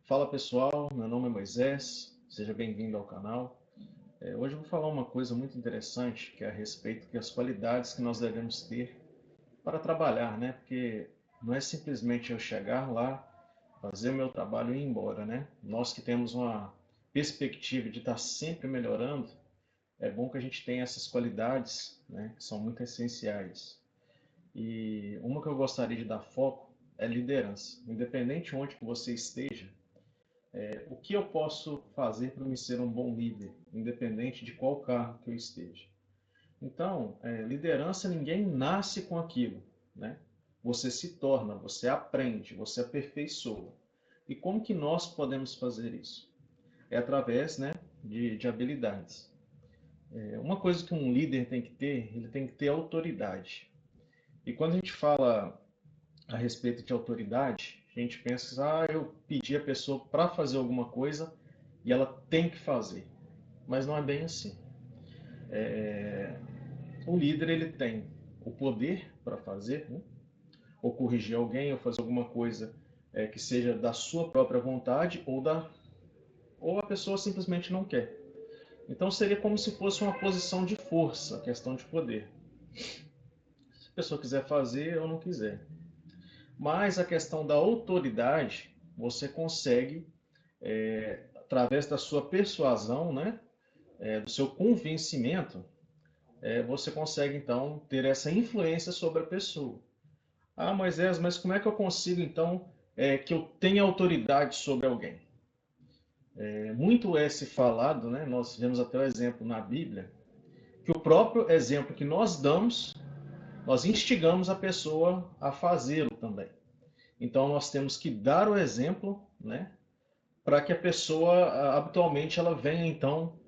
Fala pessoal, meu nome é Moisés, seja bem-vindo ao canal. Hoje eu vou falar uma coisa muito interessante, que é a respeito das qualidades que nós devemos ter para trabalhar, né? Porque não é simplesmente eu chegar lá, fazer o meu trabalho e ir embora, né? Nós que temos uma perspectiva de estar sempre melhorando, é bom que a gente tenha essas qualidades, né? Que são muito essenciais. E uma que eu gostaria de dar foco é liderança. Independente onde que você esteja, o que eu posso fazer para me ser um bom líder, independente de qual cargo que eu esteja? Então, liderança ninguém nasce com aquilo, né? Você se torna, você aprende, você aperfeiçoa. E como que nós podemos fazer isso? É através, né, de habilidades. Uma coisa que um líder tem que ter, ele tem que ter autoridade. E quando a gente fala a respeito de autoridade, a gente pensa, eu pedi a pessoa para fazer alguma coisa e ela tem que fazer. Mas não é bem assim. O líder ele tem o poder para fazer, né? Ou corrigir alguém, ou fazer alguma coisa que seja da sua própria vontade, ou a pessoa simplesmente não quer. Então seria como se fosse uma posição de força, questão de poder. Se a pessoa quiser fazer ou não quiser. Mas a questão da autoridade, você consegue, através da sua persuasão, né, do seu convencimento, você consegue então ter essa influência sobre a pessoa. Ah, Moisés, mas como é que eu consigo então que eu tenha autoridade sobre alguém? Muito é se falado, né? Nós vemos até o exemplo na Bíblia, que o próprio exemplo que nós damos, nós instigamos a pessoa a fazê-lo também. Então nós temos que dar o exemplo, né? Para que a pessoa habitualmente ela venha então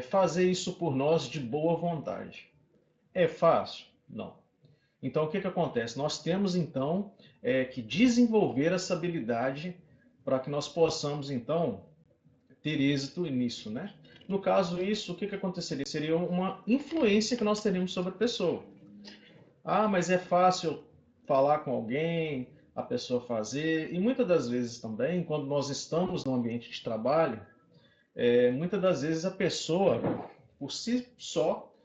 fazer isso por nós de boa vontade. É fácil? Não. Então, o que que acontece? Nós temos, então, que desenvolver essa habilidade para que nós possamos, então, ter êxito nisso, né? No caso, isso, o que que aconteceria? Seria uma influência que nós teríamos sobre a pessoa. Ah, mas é fácil falar com alguém, a pessoa fazer. E muitas das vezes também, quando nós estamos no ambiente de trabalho, muitas das vezes a pessoa, por si só,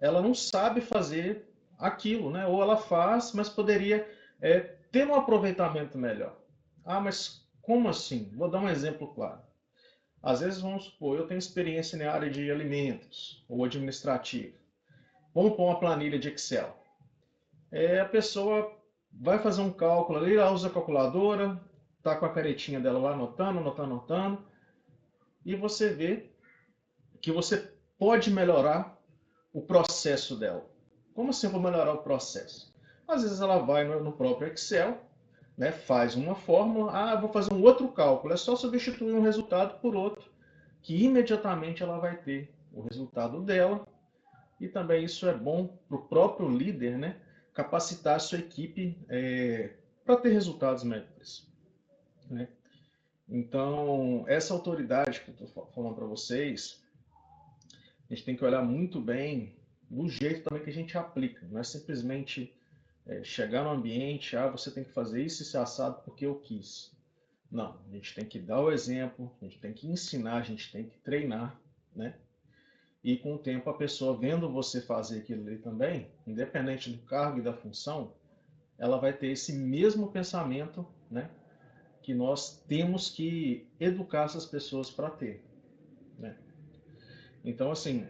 ela não sabe fazer aquilo, né? Ou ela faz, mas poderia ter um aproveitamento melhor. Ah, mas como assim? Vou dar um exemplo claro. Às vezes, vamos supor, eu tenho experiência na área de alimentos ou administrativa. Vamos pôr uma planilha de Excel. A pessoa vai fazer um cálculo ali, ela usa a calculadora, tá com a caretinha dela lá anotando, anotando, anotando, e você vê que você pode melhorar o processo dela. Como assim eu vou melhorar o processo? Às vezes ela vai no próprio Excel, né, faz uma fórmula, vou fazer um outro cálculo, é só substituir um resultado por outro, que imediatamente ela vai ter o resultado dela, e também isso é bom para o próprio líder, né, capacitar a sua equipe para ter resultados melhores. Né? Então, essa autoridade que eu estou falando para vocês, a gente tem que olhar muito bem o jeito também que a gente aplica. Não é simplesmente chegar no ambiente, você tem que fazer isso e ser assado porque eu quis. Não, a gente tem que dar o exemplo, a gente tem que ensinar, a gente tem que treinar, né? E com o tempo a pessoa vendo você fazer aquilo ali também, independente do cargo e da função, ela vai ter esse mesmo pensamento, né? Que nós temos que educar essas pessoas para ter, né? Então, assim,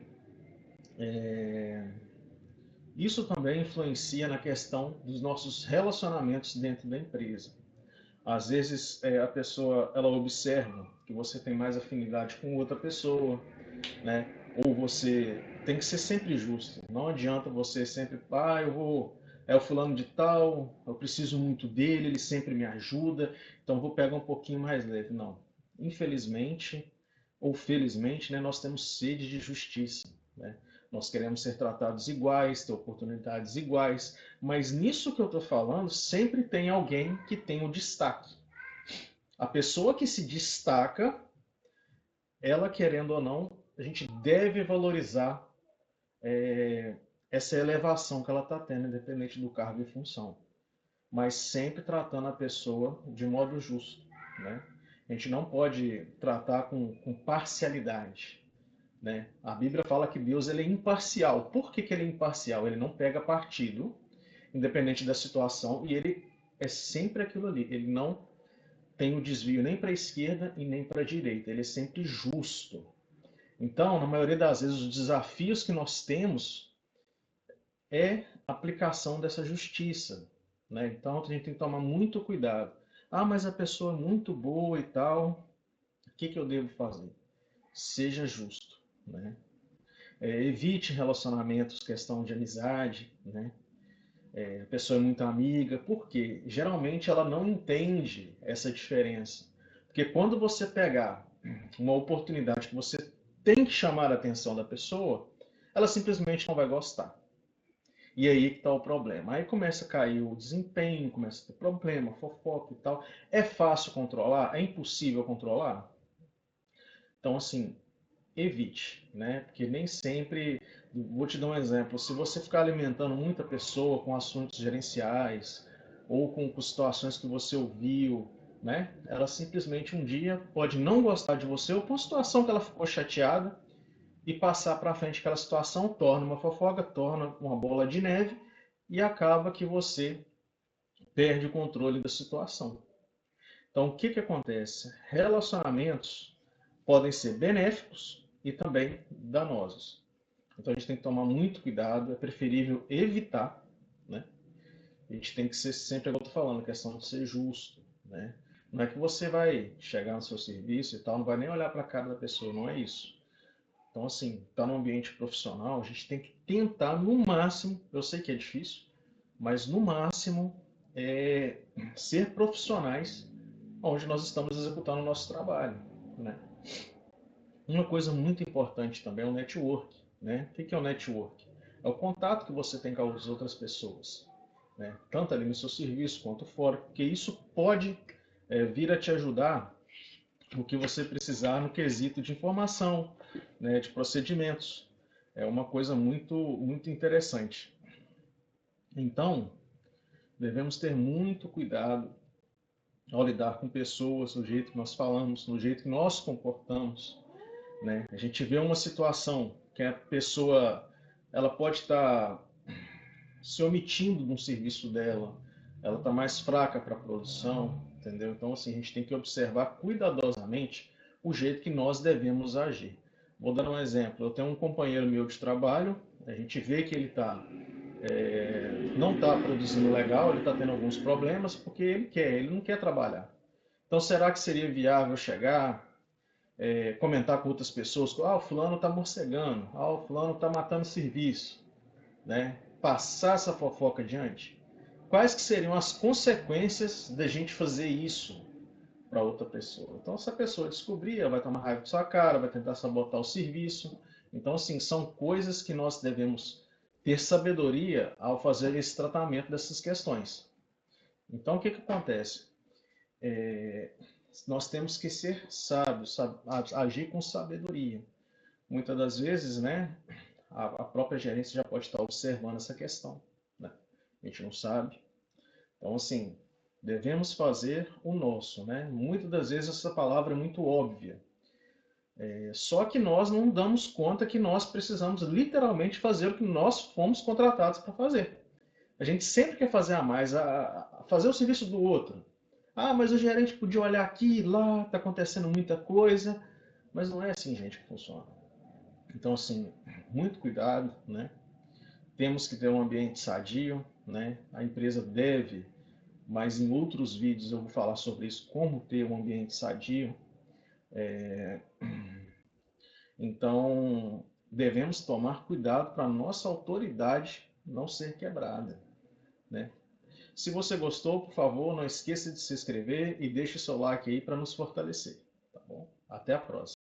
isso também influencia na questão dos nossos relacionamentos dentro da empresa. Às vezes a pessoa ela observa que você tem mais afinidade com outra pessoa, né? Ou você tem que ser sempre justo. Não adianta você sempre, eu vou, é o fulano de tal, eu preciso muito dele, ele sempre me ajuda, então eu vou pegar um pouquinho mais leve. Não. Infelizmente ou felizmente, né, nós temos sede de justiça, né? Nós queremos ser tratados iguais, ter oportunidades iguais, mas nisso que eu estou falando, sempre tem alguém que tem o destaque. A pessoa que se destaca, ela querendo ou não, a gente deve valorizar essa elevação que ela está tendo, independente do cargo e função. Mas sempre tratando a pessoa de modo justo, né? A gente não pode tratar com parcialidade, né? A Bíblia fala que Deus ele é imparcial. Por que que ele é imparcial? Ele não pega partido, independente da situação, e ele é sempre aquilo ali. Ele não tem o desvio nem para a esquerda e nem para a direita. Ele é sempre justo. Então, na maioria das vezes, os desafios que nós temos é a aplicação dessa justiça, né? Então, a gente tem que tomar muito cuidado. Ah, mas a pessoa é muito boa e tal. O que que eu devo fazer? Seja justo, né? Evite relacionamentos, questão de amizade, né? A pessoa é muito amiga, porque geralmente ela não entende essa diferença. Porque quando você pegar uma oportunidade que você tem que chamar a atenção da pessoa, ela simplesmente não vai gostar. E aí que está o problema. Aí começa a cair o desempenho, começa a ter problema, fofoca e tal. É fácil controlar? É impossível controlar? Então, assim, evite, né? Porque nem sempre. Vou te dar um exemplo. Se você ficar alimentando muita pessoa com assuntos gerenciais ou com situações que você ouviu, né? Ela simplesmente um dia pode não gostar de você ou por uma situação que ela ficou chateada e passar para frente aquela situação, torna uma fofoca, torna uma bola de neve e acaba que você perde o controle da situação. Então, o que que acontece? Relacionamentos podem ser benéficos e também danosos. Então, a gente tem que tomar muito cuidado, é preferível evitar, né? A gente tem que ser sempre, como eu estou falando, a questão de ser justo, né? Não é que você vai chegar no seu serviço e tal, não vai nem olhar para a cara da pessoa, não é isso. Então, assim, está no ambiente profissional, a gente tem que tentar no máximo, eu sei que é difícil, mas no máximo é, ser profissionais onde nós estamos executando o nosso trabalho, né? Uma coisa muito importante também é o network, né? O que é o network? É o contato que você tem com as outras pessoas, né? Tanto ali no seu serviço quanto fora, porque isso pode vir a te ajudar no que você precisar no quesito de informação, né, de procedimentos. É uma coisa muito interessante. Então, devemos ter muito cuidado ao lidar com pessoas, no jeito que nós falamos, no jeito que nós comportamos, né? A gente vê uma situação que a pessoa ela pode estar se omitindo de um serviço dela, ela está mais fraca para a produção, entendeu? Então, assim, a gente tem que observar cuidadosamente o jeito que nós devemos agir. Vou dar um exemplo. Eu tenho um companheiro meu de trabalho, a gente vê que ele não está produzindo legal, ele está tendo alguns problemas porque ele não quer trabalhar. Então, será que seria viável chegar, comentar com outras pessoas, o fulano está morcegando, o fulano está matando serviço, né? Passar essa fofoca adiante? Quais que seriam as consequências da gente fazer isso para outra pessoa? Então, se a pessoa descobrir, ela vai tomar raiva de sua cara, vai tentar sabotar o serviço. Então, assim, são coisas que nós devemos ter sabedoria ao fazer esse tratamento dessas questões. Então, o que que acontece? Nós temos que ser sábios, agir com sabedoria. Muitas das vezes, né, a própria gerência já pode estar observando essa questão, né? A gente não sabe. Então, assim, devemos fazer o nosso, né? Muitas das vezes essa palavra é muito óbvia. Só que nós não damos conta que nós precisamos literalmente fazer o que nós fomos contratados para fazer. A gente sempre quer fazer a mais, a fazer o serviço do outro. Ah, mas o gerente podia olhar aqui e lá, está acontecendo muita coisa. Mas não é assim, gente, que funciona. Então, assim, muito cuidado, né? Temos que ter um ambiente sadio, né? A empresa deve, mas em outros vídeos eu vou falar sobre isso, como ter um ambiente sadio. Então, devemos tomar cuidado para a nossa autoridade não ser quebrada, né? Se você gostou, por favor, não esqueça de se inscrever e deixe seu like aí para nos fortalecer, tá bom? Até a próxima.